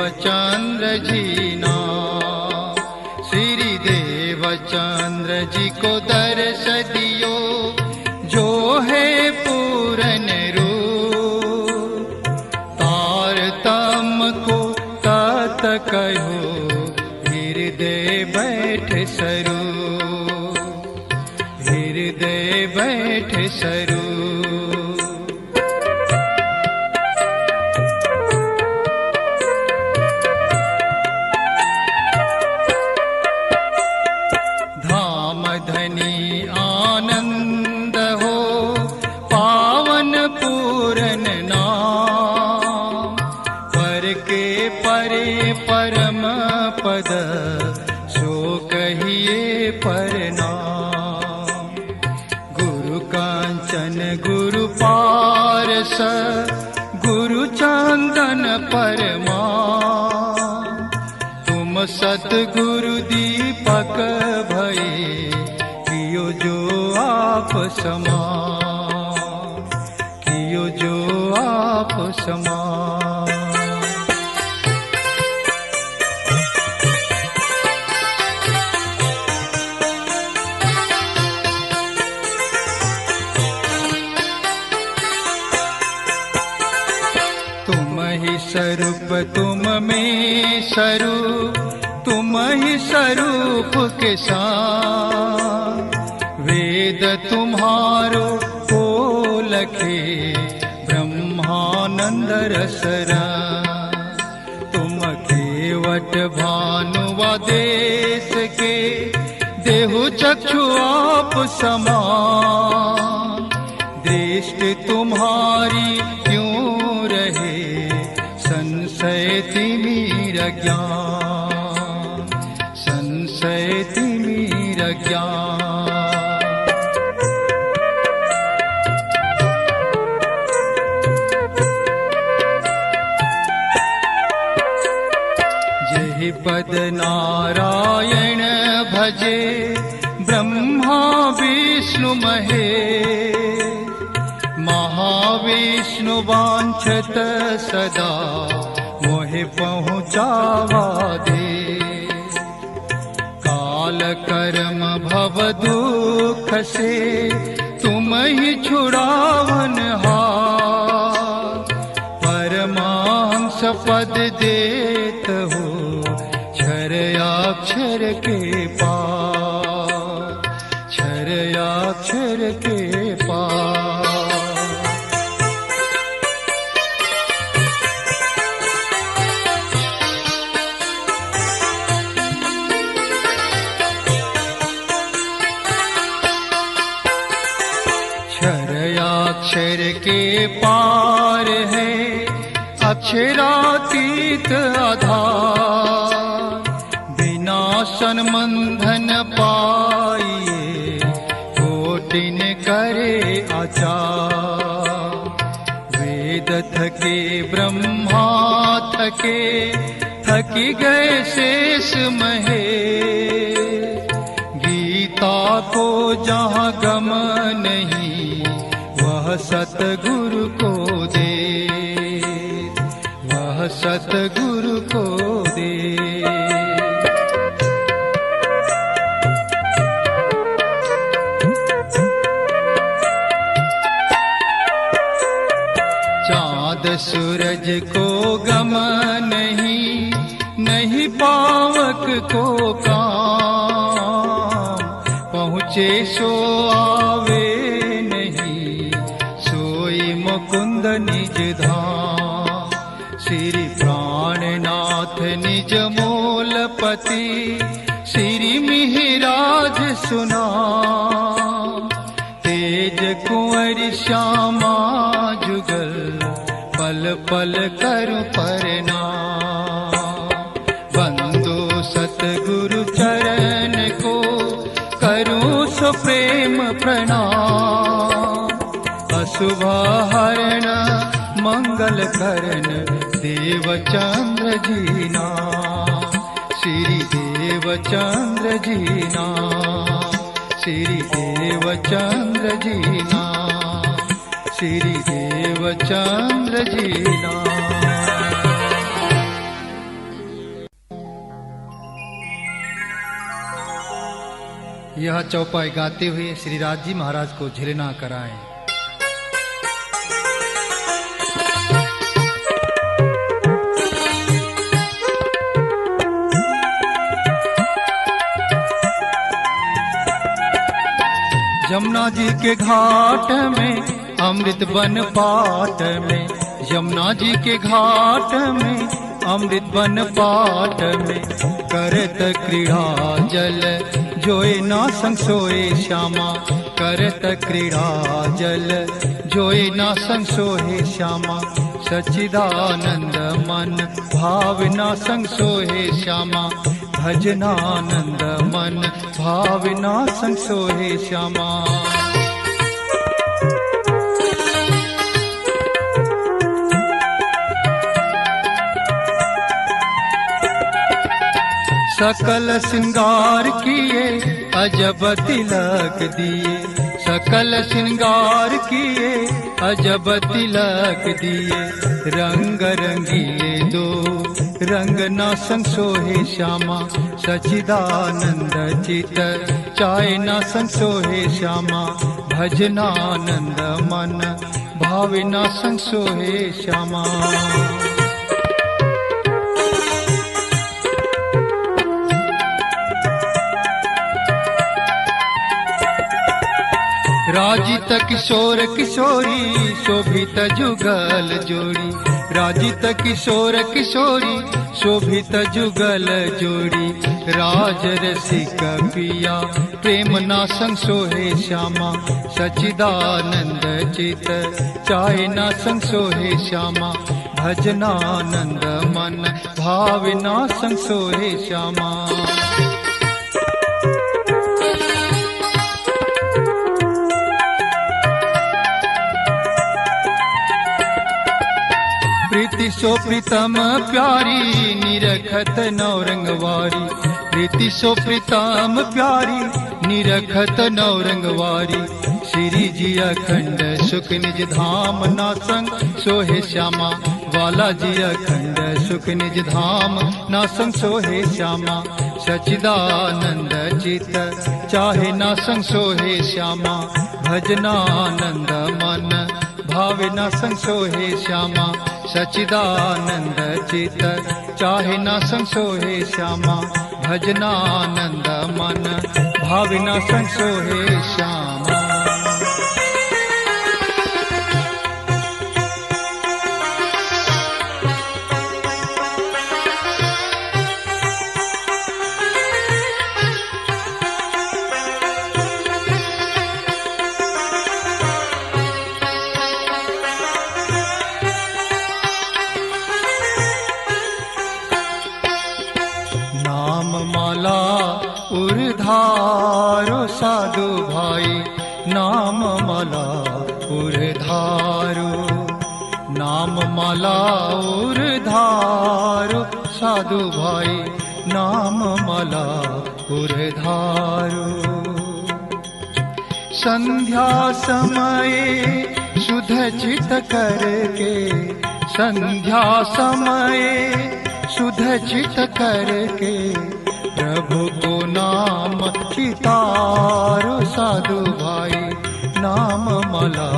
देवचंद्र जी नाम। श्री देवचंद्र जी को दर्श दियो, जो है पूरन रूप। तारतम को तत कहो, हृदय बैठ सरू, हृदय बैठ सरू। धाम धनी आनंद हो, पावन पूरन नाम। पर के परे परम पद, सो कहिए परनाम। गुरु कांचन गुरु पारस, गुरु चंदन परमा। तुम सतगुरु दीपक भये, कियो जो आप समान, कियो जो आप समान। तुम ही स्वरूप तुम में स्वरूप, तुम ही स्वरूप के साथ। वेद तुम्हारो को लखे, ब्रह्मानंद रसरा। तुम केवट भानुवादेश के, देहु चक्षु आप समान। दृष्टि तुम्हारी क्यों रहे, संशय तिमिर ज्ञान, संशय तिमिर ज्ञान। जहि पद नारायण भजे, ब्रह्मा विष्णु महेश। महाविष्णु वांछत सदा, मोहे पहुँचावा दे। काल कर्म भव दुख से, तुम ही छुड़ावन हार। परमांस पद देत हो, क्षर अक्षर के पार, क्षर अक्षर के पार। अक्षर के पार है, अक्षरातीत आधार। बिना संबंधन पाइए, कोटिन करे आचार। वेद थके ब्रह्मा थके, थकी गए शेष महेश। गीता को जहाँ गम नहीं, वह सतगुरु को दे, वह सतगुरु को दे। चाँद सूरज को गम नहीं, नहीं पावक को काम। पहुँचे सो आवे मुकुंद निज धाम। श्री प्राणनाथ निज मूलपति, श्री मिहिराज सुना। तेज कुंवर श्यामा जुगल, पल पल करु प्रणाम। बंदो सतगुरु चरण को, करूं सो प्रेम प्रणाम। अशुभ हरण मंगल करण, देवचंद्र जी नाम। श्री देवचंद्र जी नाम, श्री देवचंद्र जी नाम, श्री देवचंद्र जी नाम। यह चौपाई गाते हुए श्री राज जी महाराज को झिलना कराएं। यमुना जी के घाट में अमृत बन पाट में, यमुना जी के घाट में अमृत बन पाट में, करत क्रीड़ा जल जोए ना संग सोए श्यामा, करत क्रीड़ा जल जोए ना संग सोए श्यामा, सच्चिदानंद मन भावना संग सोए श्यामा, भजनानंद मन भावना संग सोए श्यामा। सकल श्रृंगार किए अजब तिलक दिए, सकल श्रृंगार किए अजब तिलक दिए, रंग रंगीले दो रंग ना संग सोहे श्यामा, सच्चिदानंद चित चाय ना संग सोहे श्यामा, भजनानंद मन भावना संग सोहे श्यामा। राजित किशोर किशोरी शोभित जुगल जोड़ी, राजित किशोर किशोरी शोभित जुगल जोड़ी, राज रसिक पिया प्रेम ना संग सोहे श्यामा, सच्चिदानंद चित चाहे ना संग सोहे श्यामा, भजनानंद मन भावना संग सोहे श्यामा। प्रीति सो प्रीतम प्यारी निरखत नौरंगवारी, प्रीति सो प्रीतम प्यारी निरखत नौरंगवारी, श्री जी अखंड सुख निज धाम ना संग सोहे श्यामा, वाला जी अखंड सुख निज धाम ना संग सोहे श्यामा, सच्चिदानंद चित चाहे ना संग सोहे श्यामा, भजनानंद मन भावना संग सोहे श्यामा, सच्चिदानंद चित चाहे ना संग सोहे श्यामा, भजनानंद मन भावना संग सोहे श्यामा। माला उर्धारो साधु भाई, नाम माला उर्धारो, नाम माला उर्धारो साधु भाई, नाम माला उर्धारो। संध्या समय सुध चित करके, संध्या समय सुध चित करके, प्रभु को नाम चितारो साधु भाई, नाम माला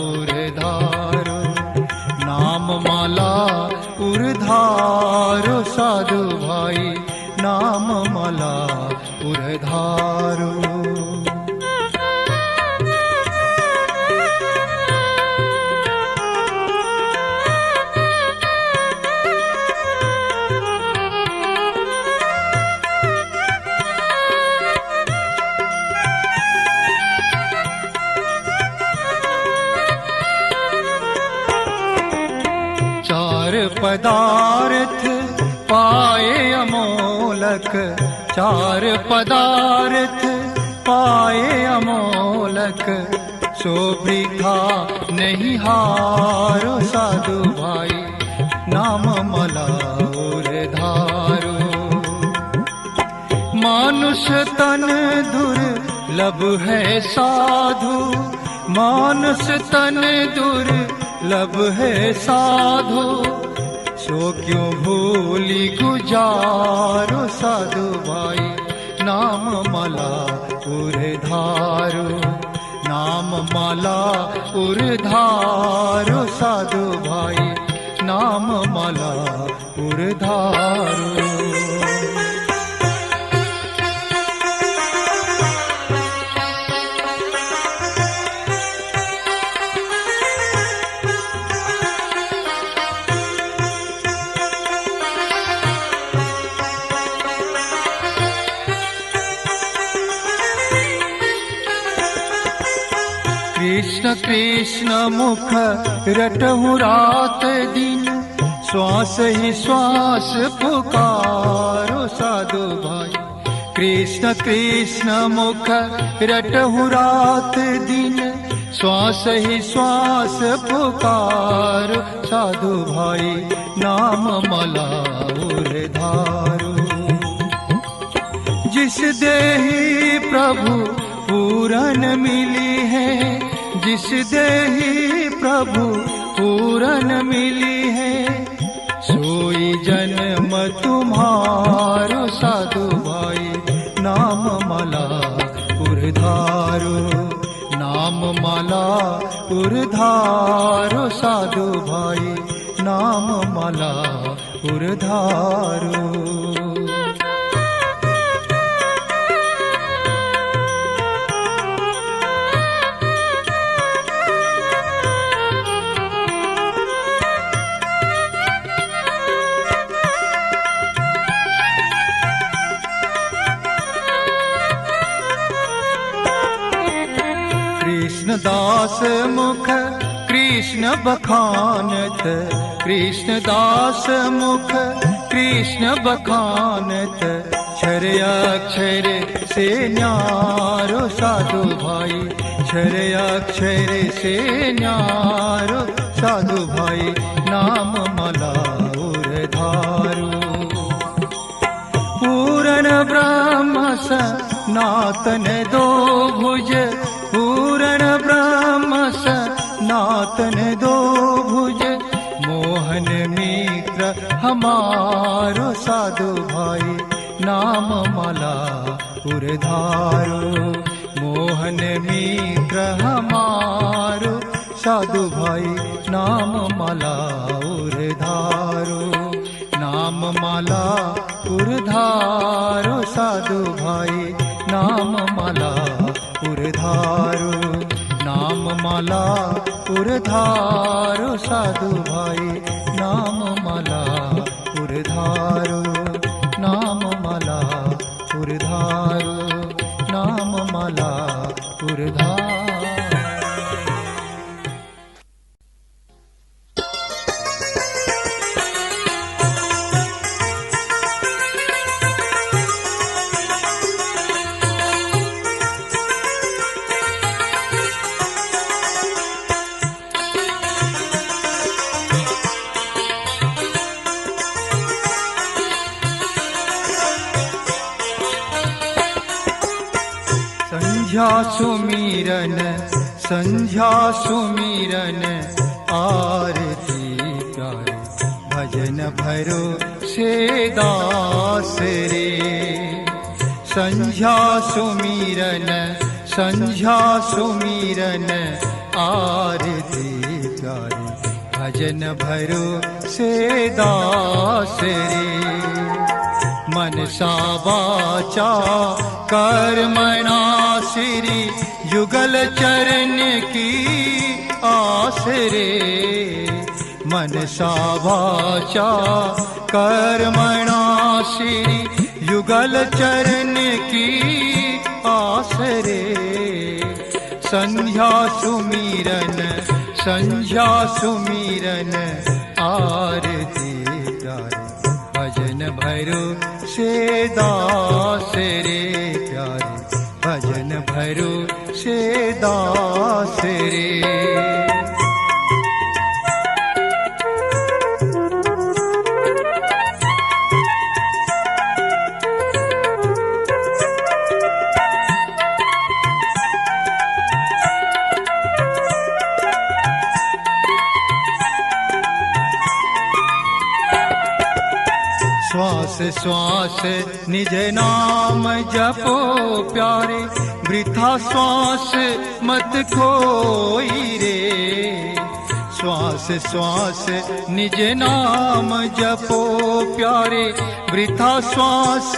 उर्धारो, नाम माला उर्धारो साधु भाई, नाम माला उर्धारो। पदार्थ पाए अमोलक, चार पदार्थ पाए अमोलक, सो वृथा नहीं हारो साधु भाई, नाम माला उर्धारो। मानुष तन दुर्लभ है साधु, मानुष तन दुर्लभ है साधु, सो क्यों भूली गुजारो साधु भाई, नाम माला माला उरधारो साधु भाई नाम माला उरधारो। कृष्ण कृष्ण मुख रटहु रात दिन, श्वास ही श्वास पुकारो साधु भाई। कृष्ण कृष्ण मुख रटहु रात दिन, श्वास ही श्वास पुकारो साधु भाई नाम माला उरधारो। जिस देहि प्रभु पूरन मिली है, जिस देहि प्रभु पूरन मिली है, सोई जन्म तुम्हारो साधु भाई नाम माला उरधारो। नाम माला उरधारो साधु भाई नाम माला उरधारो। कृष्ण दास मुख कृष्ण बखानत, कृष्ण दास मुख कृष्ण बखानत, क्षर अक्षर से न्यारो साधु भाई, क्षर अक्षर से न्यारो साधु भाई नाम माला उरधारो। पूरन ब्रह्म सनातन दो भुज, पूरण ब्रह्म सनातन दो भुज, मोहन मित्र हमारो साधु भाई नाम माला उरधारो। मोहन मित्र हमारो साधु भाई नाम माला उरधारो। नाम माला उरधारो साधु भाई नाम माला उरधारो। नाम माला उरधारो साधु भाई नाम माला उरधारो। नाम माला उरधारो, नाम माला उरधारो। संध्या सुमिरन, संध्या सुमिरन, आरती प्यारे भजन भरो से दास रे। संध्या सुमिरन, संध्या सुमिरन, आरती प्यारे भजन भरो से दास रे। मनसा वाचा कर्मणा श्री युगल चरण की आस रे। मनसा वाचा कर्मणा श्री युगल चरण की आस रे। संध्या सुमिरन, संध्या सुमिरन, आरती प्यारे भजन भरो से दास रे। प्यारे भजन भरो से दास रे। श्वास श्वास निज नाम जपो प्यारे, वृथा श्वास मत खोई रे। श्वास श्वास निज नाम जपो प्यारे, वृथा श्वास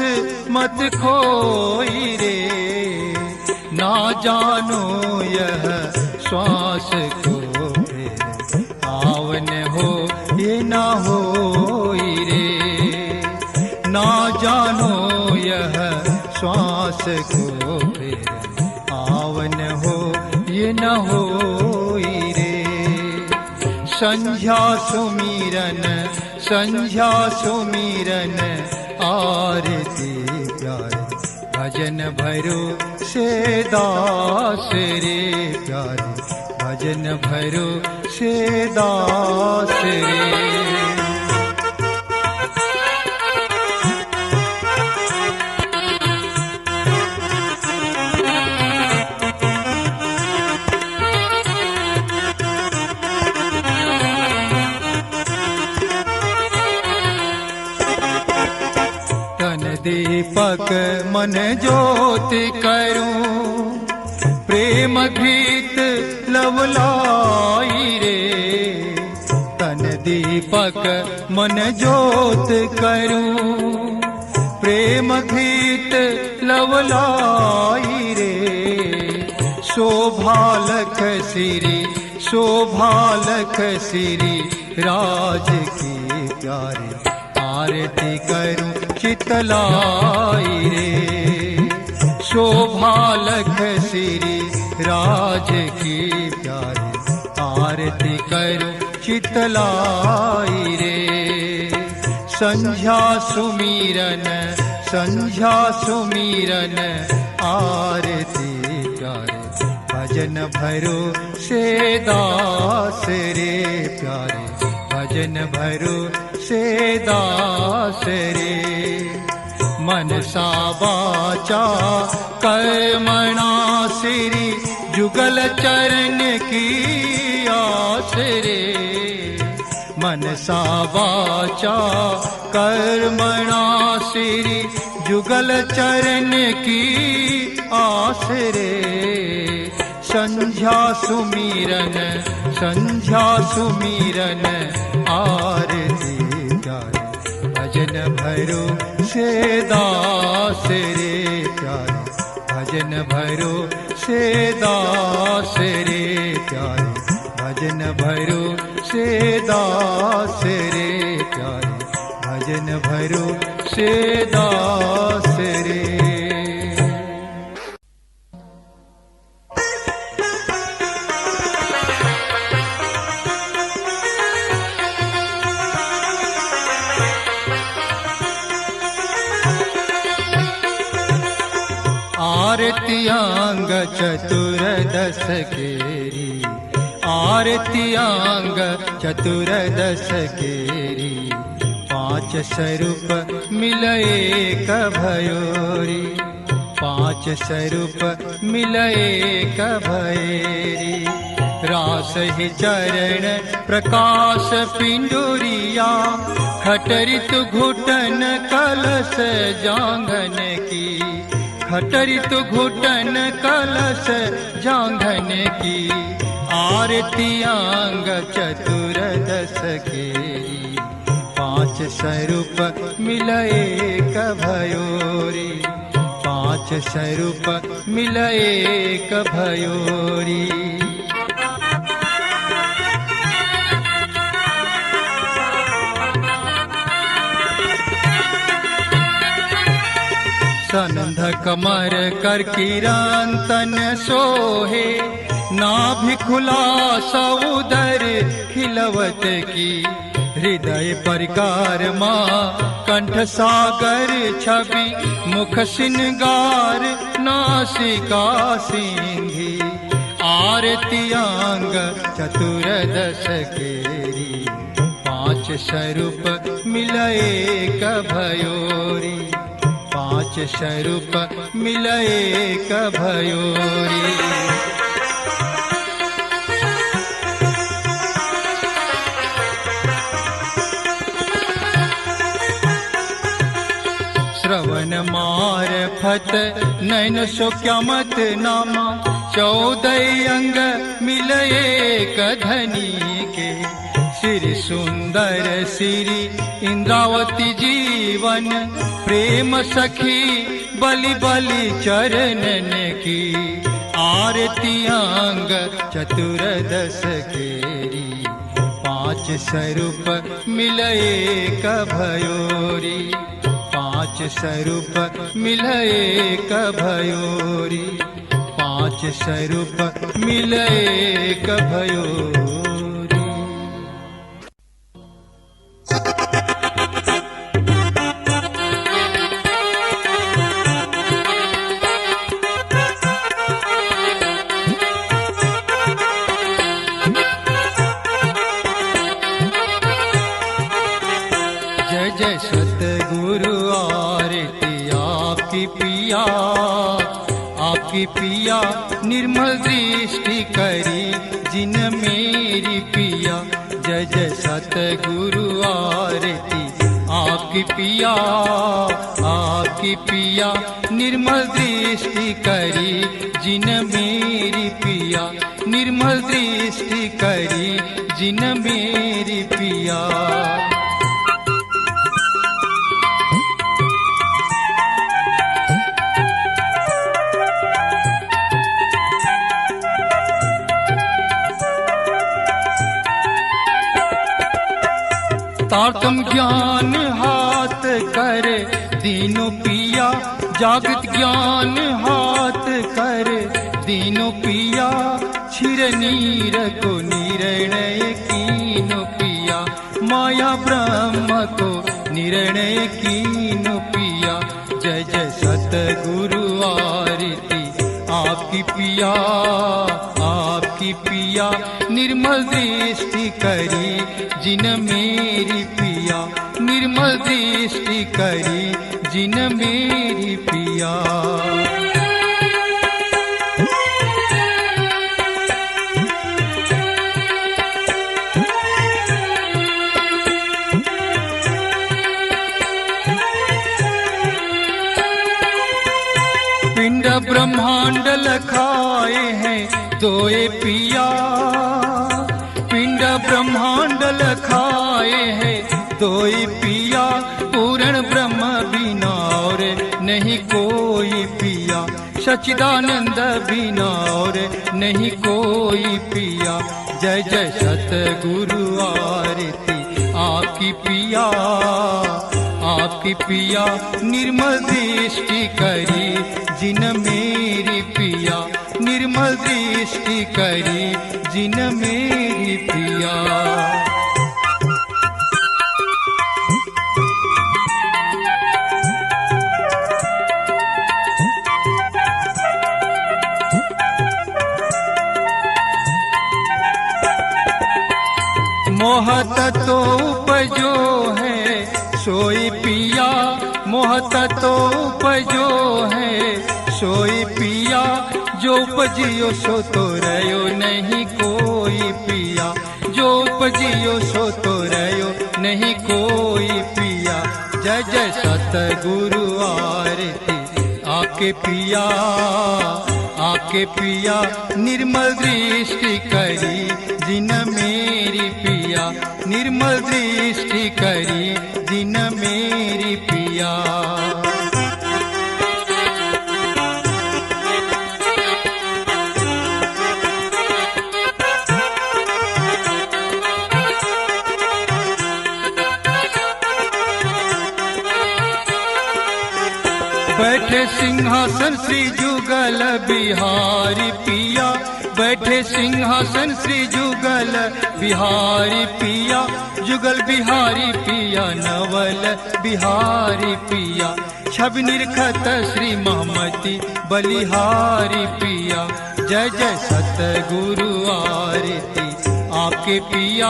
मत खोई रे। ना जानो यह श्वास को फिर आवन हो ये ना होई रे। ना जानो यह श्वास को फिर आवन हो ये न होई रे। संध्या सुमिरन संध्या सुमिरन आरती प्यारे, भजन भरो से दास रे प्यारे, भजन भरो से दास रे। दीपक मन ज्योति करूं, प्रेम गीत लवलाई रे। तन दीपक मन ज्योति करूं, प्रेम गीत लवलाई रे। शोभा लख सिरी शोभा लख सिरी राज की प्यारे, आरती करूं चितलाई रे। शोभा लख सिरी राज की प्यारे, आरती करूं चितलाई रे। संध्या सुमिरन संध्या सुमिरन आरती प्यारे, भजन भरो से दास रे प्यारे, भजन भरो से दास रे। मनसा वाचा कर्मणा सिरी, जुगल चरण की आस रे। मनसा वाचा कर्मणा सिरी, जुगल चरण की आस रे। संध्या सुमिरन संध्या सुमिरन आरती प्यारे, भजन भरो से दास रे प्यारे, भजन भरो से दास रे प्यारे, भजन भरो से दास रे प्यारे, भजन भरो से दास रे। आरत्यांग चतुर्दश केरी, आरत्यांग चतुर्दश केरी। पांच स्वरूप मिलए कभयोरी, पांच स्वरूप मिलए कभयरी। रास ही चरण प्रकाश पिंडुरिया, खटरित घुटन कलश जांघन की। खटरित घुटन कलश जांघन की। आरत्यांग चतुर्दश केरी, पांच स्वरूप मिलए कभयोरी, पांच स्वरूप मिलए कभयोरी। सनंद कमर कर किरांतन सोहे, नाभि खुला सउदर खिलवत की। हृदय परिकार माँ कंठ सागर छवि, मुख सिंगार नासिका सिंही। आरत्यांग चतुर्दश केरी, पांच स्वरूप मिलए कभयोरी, पांच स्वरूप मिलए कभयोरी। श्रवण मारफत नैन सो क्या मत नामा, 14 अंग मिलए कधनी के। श्री सुंदर श्री इंद्रावती जीवन, प्रेम सखी बलि बलि चरणन की। आरती अंग चतुर्दश केरी, 5 स्वरूप मिलए कभयोरी। 5 स्वरूप मिलए कभयोरी, 5 स्वरूप मिलए कभयोरी। जय जय सतगुरु आरती आपकी पिया, आपकी पिया निर्मल दृष्टि करी जिन मेरी पिया। जय जय सतगुरु आरती आपकी पिया, आपकी पिया निर्मल दृष्टि करी जिन मेरी पिया। निर्मल दृष्टि करी जिन मेरी पिया। तारतम ज्ञान हाथ करे दीनों पिया, जागृत ज्ञान हाथ करे दीनों पिया। छिर नीर को निर्णय कीनो पिया, माया ब्रह्म को निर्णय कीनो पिया। जय जय सतगुरु आरती आपकी पिया, आपकी पिया निर्मल दृष्टि करी जिन मेरी पिया। निर्मल दृष्टि करी जिन मेरी पिया। पिंड ब्रह्मांड लखाए हैं दोए पिया, पिंड ब्रह्मांड लखाए हैं दोए पिया। पूर्ण ब्रह्म बिना और नहीं कोई पिया, सच्चिदानंद बिना और नहीं कोई पिया। जय जय सतगुरु आरती आपकी पिया, आपकी पिया निर्मल दृष्टि करी जिन मेरी पिया। निर्मल दृष्टि करी जिन मेरी पिया। मोहत तो उपजो है सोई पिया, मोहत तो उपजो है सोई पिया। जो उपजियो सो तो रहो नहीं कोई पिया, जो उपजियो सो तो रहो नहीं कोई पिया। जय जय सतगुरु आरती आपके पिया, आपके पिया निर्मल दृष्टि करी जिन मेरी पिया। निर्मल दृष्टि करी जिन मेरी पिया। बैठे सिंहासन श्री जुगल बिहारी पिया, बैठे सिंहासन श्री जुगल बिहारी पिया। जुगल बिहारी पिया नवल बिहारी पिया। छवि निरखत श्री महमती बलिहारी पिया। जय जय सतगुरु आरती आपके पिया,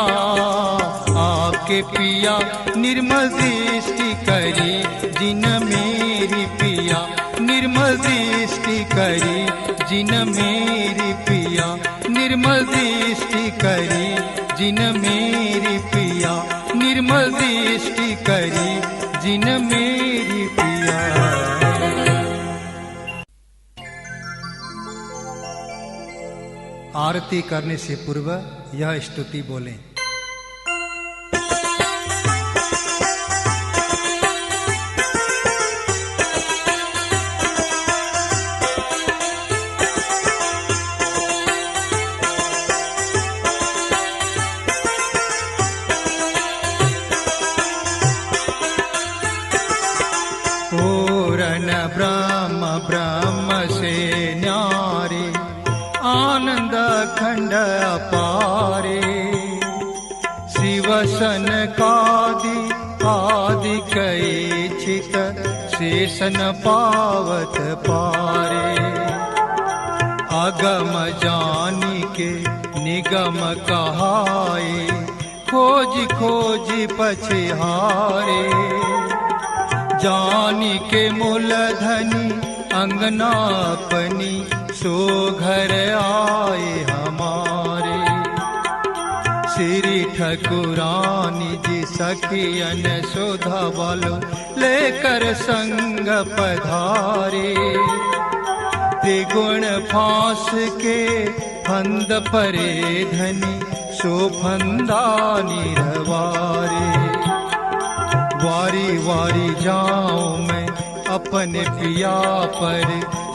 आपके पिया निर्मल दृष्टि करी जिन मेरी पिया। निर्मल दृष्टि करी जिन मेरी पिया। निर्मल दृष्टि करी जिन मेरी पिया। निर्मल दृष्टि करी जिन मेरी पिया। आरती करने से पूर्व यह स्तुति बोलें। पूर्ण ब्रह्म ब्रह्म से न्यारे, आनंद खंड अपारे। शिव सनकादि आदि कई चित, शेषन पावत पारे। अगम जानी के निगम कहाए, खोज खोज पछहारे। जानी के मूलधनी अंगना अपनी, सो घर आए हमारे। श्री ठकुरानी जी सखियन सुधा वालो, लेकर संग पधारे। त्रिगुण फांस के फंद परे धनी, सो फंदा निरवारे। वारी वारी जाऊं मैं अपने पिया पर,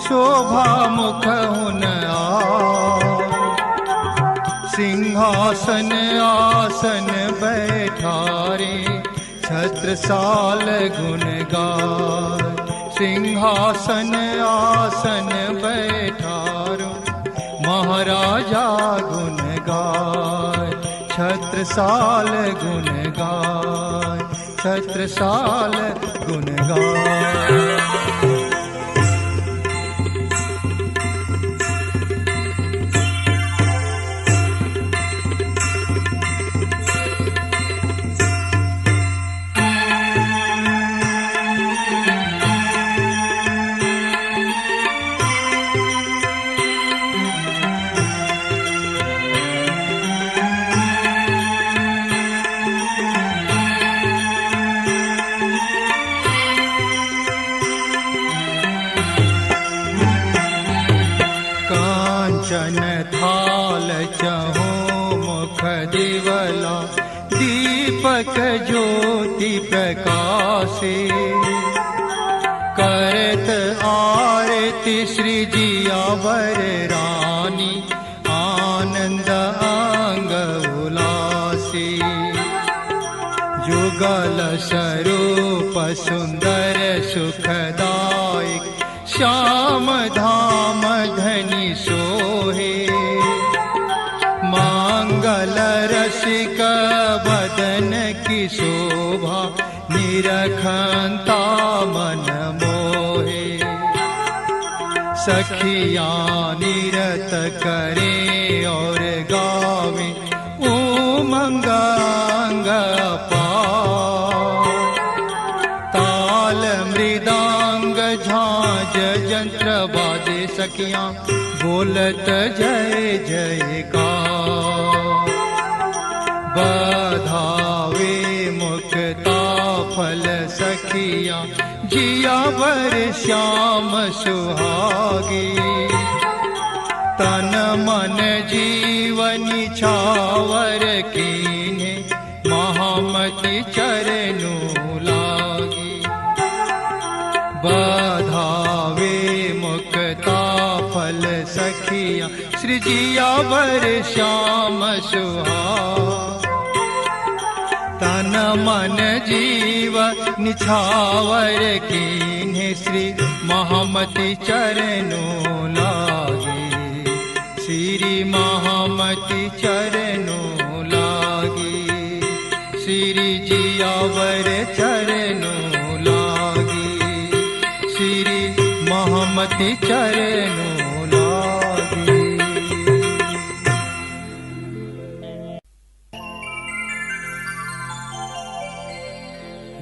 शोभा मुख हुन आ। सिंहासन आसन बैठारे, छत्रसाल गुण गाए। सिंहासन आसन बैठारो, महाराजा गुण गाए। छत्रसाल गुण गाए, छत्रसाल गुण गाए। कांचन थाल चहु मुख दिवला, दीपक ज्योति प्रकाशे। करत आरती श्री जियावर रानी, आनंद अंग उलासे। जुगल स्वरूप सुंदर सुखदायक, श्याम धाम धनी सोहे। मांगल रसिक बदन की शोभा, निरखंता मन मोहे। सखियाँ निरत करे और गावे, उमंग अंग अपार। ताल मृदांग झांझ यंत्र बाजे, सखियाँ बोलत जय जयकार। बधावे मुक्ता फल सखियाँ, जियावर श्याम सुहागी। तन मन जीवनी छावर कीन्हे, महामति चरणु लागी। बधावे मुक्ता फल सखियाँ, श्री जियावर श्याम सुहागी। तन मन जीव निछावर कीन्हे, श्री महामति चरणु लागे। श्री महामति चरणु लागे, श्री जियावर चरणु लागे। श्री महामति चरणु लागे।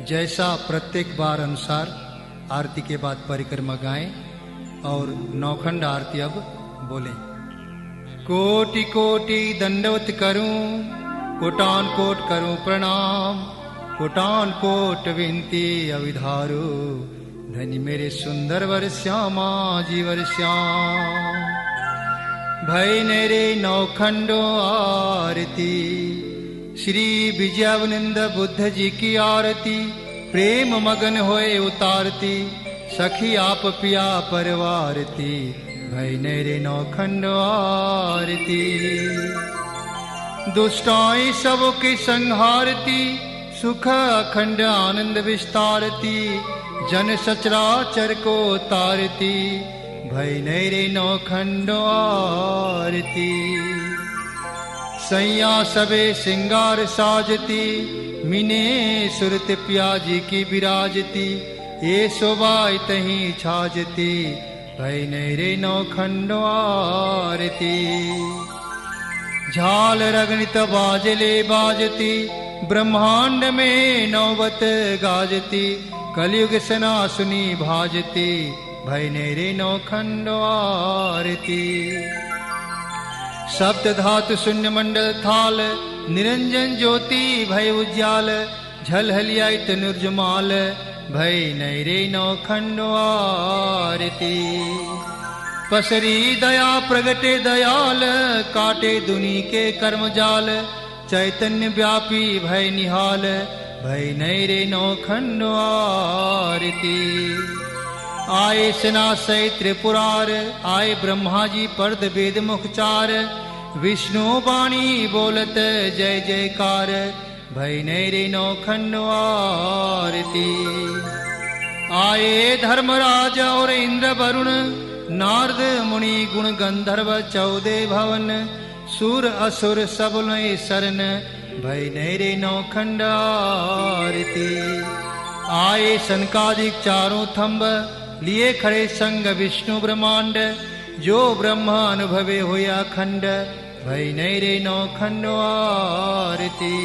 जैसा प्रत्येक बार अनुसार आरती के बाद परिक्रमा गाएं और नौखंड आरती अब बोलें। कोटि कोटि दंडवत करूं, कोटान कोट करूं प्रणाम। कोटान कोट विनती अविधारो, धनी मेरे सुंदर वर श्यामा जीवर श्याम। भई नेरे नौखंडो आरती, श्री विजयानंद बुद्ध जी की आरती, प्रेम मगन होए उतारती, सखी आप पिया परवारती, भई नेरे नौखंडो आरती। दुष्टाई सब की संहारती, सुख अखंड आनंद विस्तारती, जन सचराचर को तारती, भई नेरे नौखंडो आरती। सैया सबे सिंगार साजती, मिने सुरत प्याजी की विराजती, ये शोभाई तही छाजती, भई नेरे नौखंडो आरती। झाल रगनित बाजले बाजती, ब्रह्मांड में नौबत गाजती, कलयुग सनासुनी भाजती, भई नेरे नौखंडो आरती। सप्त धातु शून्य मंडल थाल, निरंजन ज्योति भय उज्जाल, झलहलियात निर्जमाल, भय नैरे नौखंडो आरती। पसरी दया प्रगटे दयाल, काटे दुनी के कर्म जाल, चैतन्य व्यापी भय निहाल, भय नैरे नौखंडो आरती। आए सनासय त्रिपुरार, आए ब्रह्मा जी पर्द वेद मुखचार, विष्णु वाणी बोलत जय जयकार, भई नेरे नौखंडो आरती। आए धर्मराज और इंद्र वरुण, नारद मुनि गुण गंधर्व 14 भवन, सुर असुर सब लय शरण, भई नेरे नौखंड आरती। आए सनकादिक चारों थंब, लिए खड़े संग विष्णु ब्रह्मांड, जो ब्रह्म अनुभवे होया खंड, भई नैरे नौखंडो आरती।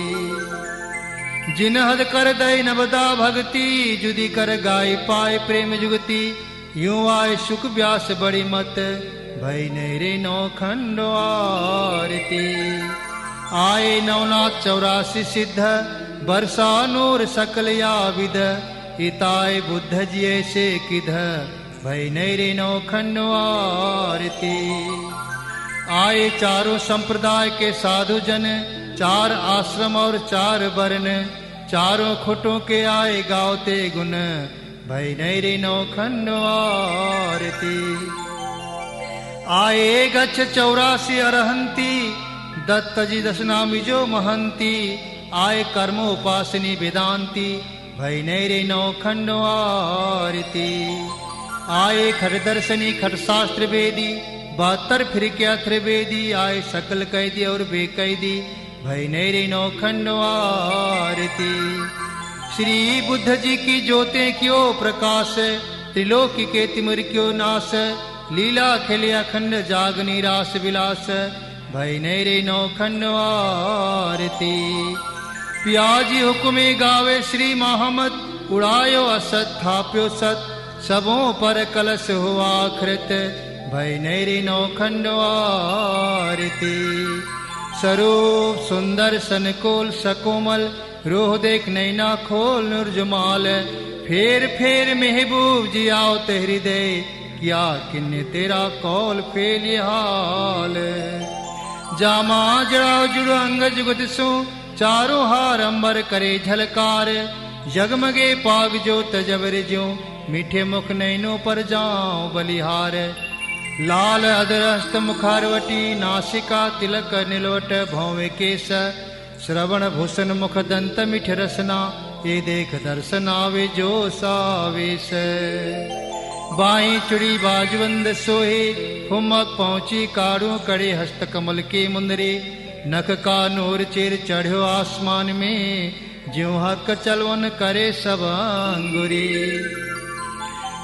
जिन हद कर दय नवदा भगति, जुदी कर गाय पाए प्रेम जुगति, यूं आए सुख व्यास बड़ी मत, भई नैरे नौखंडो आरती। आए नवनाथ 84 सिद्ध, बरसा नूर सकल या विद, हिताय बुद्ध जी ऐसे किध, भई नैरे नौखंडो आरती। आए चारों संप्रदाय के साधु जन, 4 आश्रम और 4 वर्ण, चारों खुटों के आए गावते गुण, भई नैरे नौखंडो आरती। आए गच्छ 84 अरहंती, दत्त जी 10 नामी जो महंती, आए कर्म उपासनी वेदांती, भई नैरे नौखंडो आरती। आए खट दर्शनी खट शास्त्र वेदी, 72 फिर क्या त्रिवेदी, आए सकल कैदी और बेकैदी, भई नैरे नौखंडो आरती। श्री बुद्ध जी की ज्योतें क्यों प्रकाश, त्रिलोकी के तिमिर क्यों नाश, लीला खेले अखंड जागनी रास विलास, भई नैरे नौखंडो आरती। प्याजी हुक्मे गावे श्री मोहम्मद, उड़ायो असत थाप्यो सत, सबों पर कलश हुआ कृत, भई नैरे नौखंडो आरती। स्वरूप सुंदर सनकोल सकोमल, रोह देख नैना खोल निर्जमाल, फेर फेर महबूब जी आओ ते हृदय, क्या किन्ने तेरा कौल फेल हाल। जामा जड़ाओ जुड़ो अंग जुगत सो, चारों हार अंबर करे झलकार, जगमगे पाग जो तजबर ज्यो, मीठे मुख नैनों पर जाओ बलिहार। लाल अधरस्त मुखारवटी, नासिका तिलक नीलवट भौवे केस, श्रवण भूषण मुख दंत मिठ रसना, ये देख दर्शन आवे जो सावेश। बाई चुड़ी बाजवंद सोहे, हुमक पहुंची काड़ू कड़े हस्त कमल के मुंदरे, नख का नूर चिर चढ़ो आसमान में, ज्यों हक चलवन करे सब अंगुरी।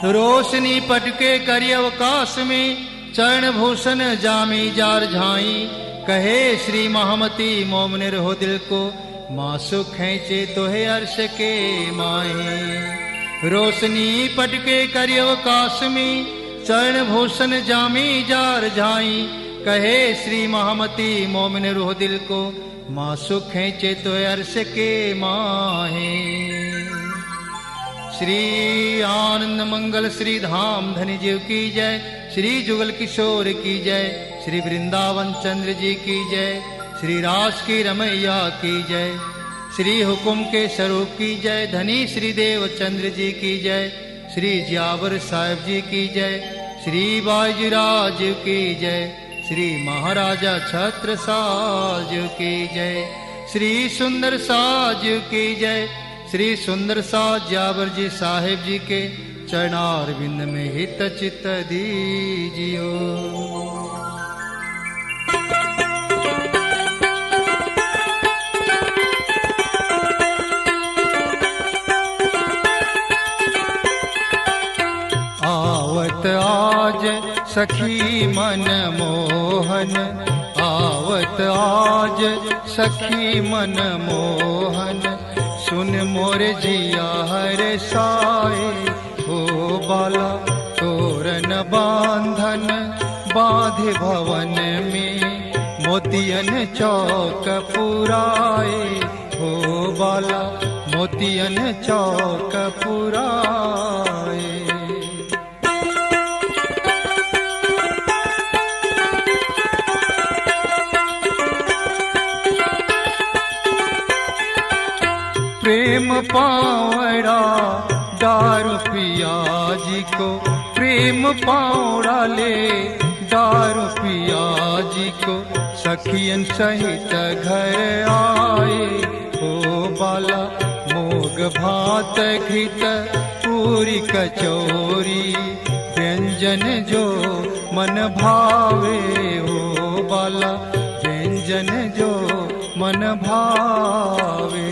रोशनी पटके करी अवकाश में, चरण भूषण जामी जार झाई, कहे श्री महामती मोमनिर हो दिल को, मासु खेचे तो है अर्श के माही। रोशनी पटके करी अवकाश में, चरण भूषण जामी जार झाई, कहे श्री महामती मोमिन रूह दिल को, माँ सुखें चेतो अर्श के माहे। श्री आनंद मंगल श्री धाम धनी जीव की जय, श्री जुगल किशोर की जय, श्री वृंदावन चंद्र जी की जय, श्री रास की रमैया की जय, श्री हुकुम के स्वरूप की जय, धनी श्री देव चंद्र जी की जय, श्री जियावर साहिब जी की जय, श्री बाजीराज की जय, श्री महाराजा छत्रसाल जी की जय, श्री सुंदर साज की जय, श्री सुंदर साज जियावर जी साहिब जी के चरणार बिंद में हित चित दीजियो। आवत आज सखी मन मोहन, आवत आज सखी मन मोहन, सुन मोर जिया हर साए, हो बाला तोरन बांधन बांधे भवन में, मोतियन चौक पुराए, हो बाला मोतियन चौक पुराए। प्रेम पावड़ा दारू पिया जी को, प्रेम पावड़ा ले दारू पिया जी को, सखियन सहित घर आए, हो बाला मोग भात घृत पूरी कचौरी, व्यंजन जो मन भावे, हो बाला व्यंजन जो मन भावे।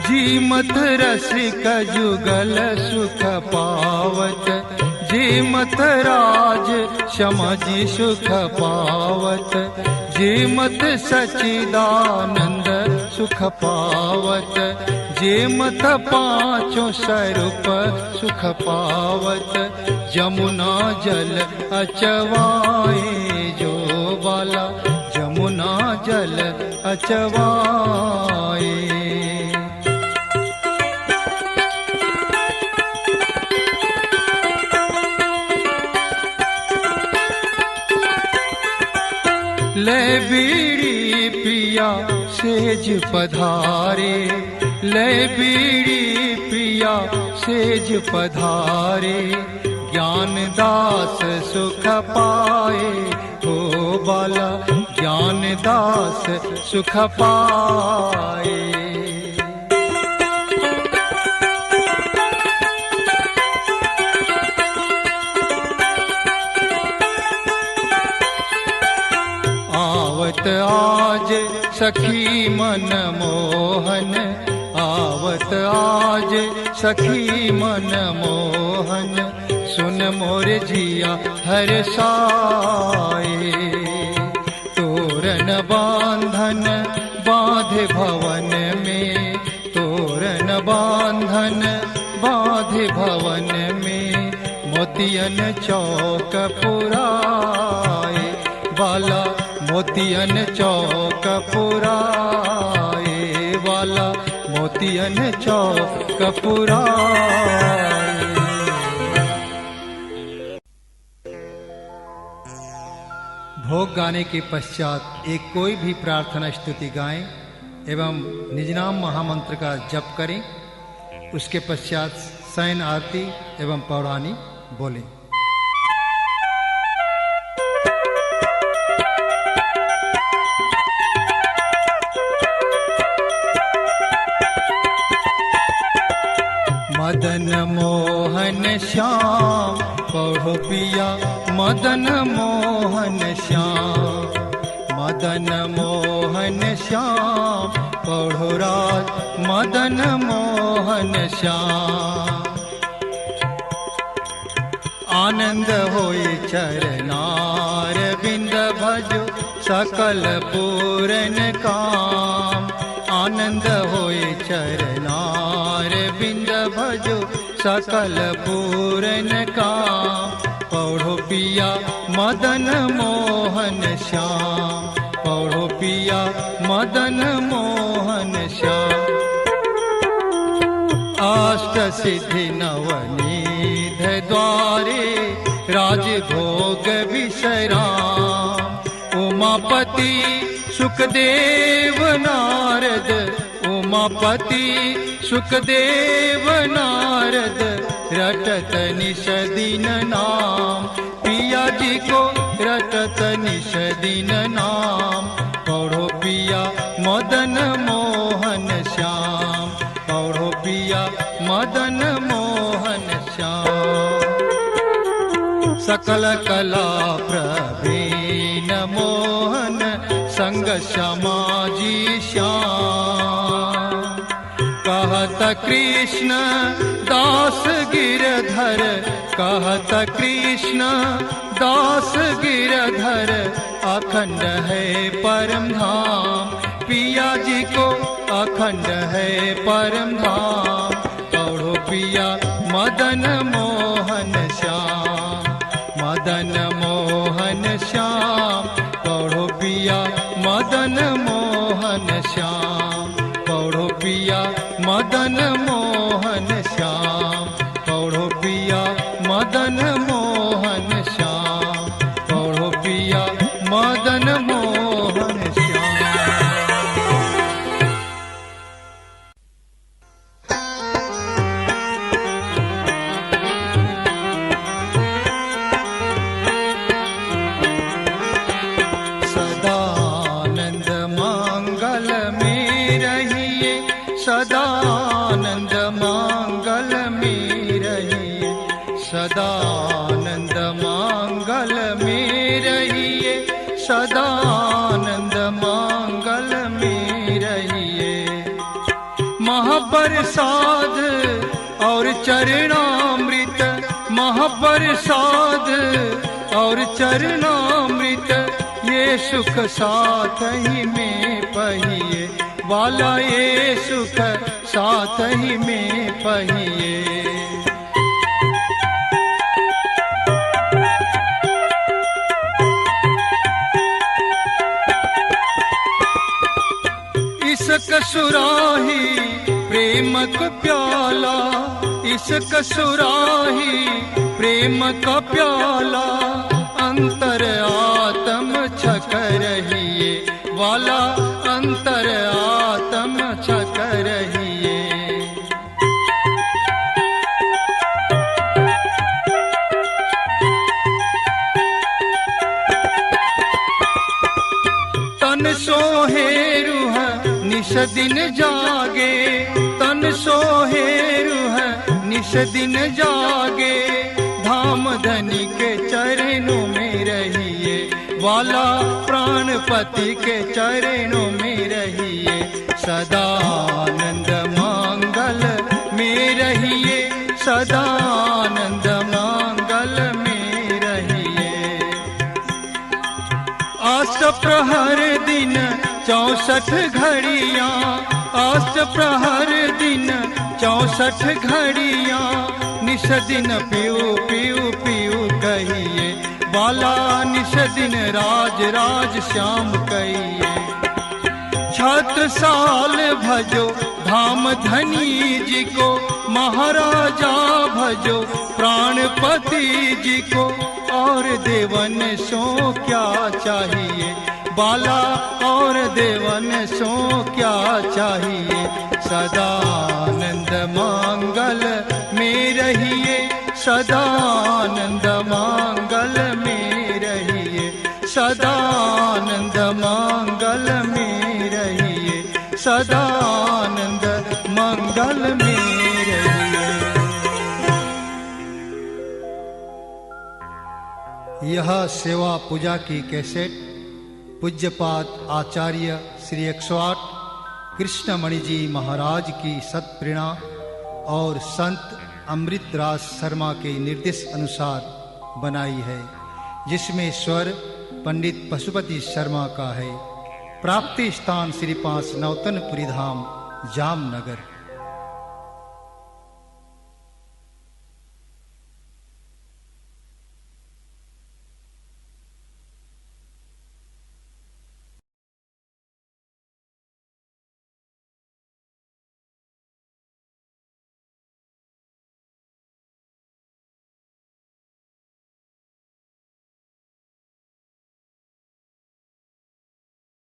जी मत रसिक जुगल सुख पावत, जी मत राज समाजी सुख पावत, जी मत सच्चिदानंद सुख पावत, जी मत पांचों स्वरूप सुख पावत, जमुना जल अचवाए, जो बाला जमुना जल अचवाए। ले बीड़ी पिया सेज पधारे, ले बीड़ी पिया सेज पधारे, ज्ञान दास सुख पाए, हो बाला ज्ञान दास सुख पाए। आवत आज सखी मन मोहन, आवत आज सखी मन मोहन, सुन मोर जिया हर साए, तोरन बांधन बांधे भवन में, तोरन बांधन बांधे भवन में, मोतियन चौक पुराए, बाला मोतियन चौक पुराए, वाला मोतियन चौक पुराए। भोग गाने के पश्चात एक कोई भी प्रार्थना स्तुति गाएं एवं निज नाम महामंत्र का जप करें। उसके पश्चात शयन आरती एवं पौराणी बोलें। मदन मोहन श्याम पढ़ो पिया, मदन मोहन श्याम, मदन मोहन श्याम पढ़ो राज, मदन मोहन श्याम। आनंद होए चरनार बिंद भजो, सकल पूरन काम। आनंद होए चरनार बिंद भजो सकल पूरन काम। पढ़ो पिया मदन मोहन श्याम, पढ़ो पिया मदन मोहन श्याम। अष्ट सिद्धि नवनीध द्वारे राजभोग विश्राम। उमापति सुखदेव नारद, उमापति सुखदेव नारद रटत निश दिन नाम। पिया जी को रटत निश दिन नाम। पढ़ो पिया मदन मोहन श्याम, पढ़ो पिया मदन मोहन श्याम। सकल कला प्रवीण मोहन संग समाजी श्याम। कहत कृष्ण दास गिरधर, कहत कृष्ण दास गिरधर अखंड है परम धाम। पिया जी को अखंड है परम धाम। पढ़ो पिया मदन मोहन श्याम, मदन मोहन श्याम। पढ़ो पिया मदन मोहन श्याम, पढ़ो पिया मदन मोहन श्याम। पढ़ो पिया मदन मोहन श्याम, पढ़ो पिया मदन मोहन श्याम। सदानंद मंगल में रहिए, सदानंद मंगल में रहिए, सदानंद मंगल में रहिए, सदानंद मंगल में रहिए। महाप्रसाद और चरणामृत, महाप्रसाद और चरणामृत ये सुख साथ ही में पहिए। वाला ये सुख साथ ही में पहिए। इसक सुराही प्रेम का प्याला, इसक सुराही प्रेम का प्याला। अंतर आत्म छक रहिए, वाला अंतर आत्म छक रहिए। तन सोहे रूह निश दिन जागे, तन सोहे रूह निश दिन जागे। धाम धनी के चरणों में रहिए, वाला प्राणपति के चरणों में रहिए। सदानंद मंगल में रहिए, सदानंद मंगल में रहिए। अष्ट प्रहर दिन 64 घड़ियाँ, अष्ट प्रहर दिन 64 घड़ियाँ। निश दिन पियो पियो पियो कहिए, बाला निश दिन राज राज श्याम कहिए। छत्र साल भजो धाम धनी जी को, महाराजा भजो प्राणपति जी को। और देवन सो क्या चाहिए, बाला और देवन सो क्या चाहिए। सदानंद मंगल में रहिए, सदानंद मंगल में रहिए, सदानंद मंगल में रहिए, सदानंद मंगल में रहिए। यह सेवा पूजा की कैसेट पूज्यपाद आचार्य श्री 108 कृष्णमणि जी महाराज की सत्प्रेरणा और संत अमृतराज शर्मा के निर्देश अनुसार बनाई है, जिसमें स्वर पंडित पशुपति शर्मा का है। प्राप्ति स्थान श्री 5 नौतनपुरी धाम, जामनगर।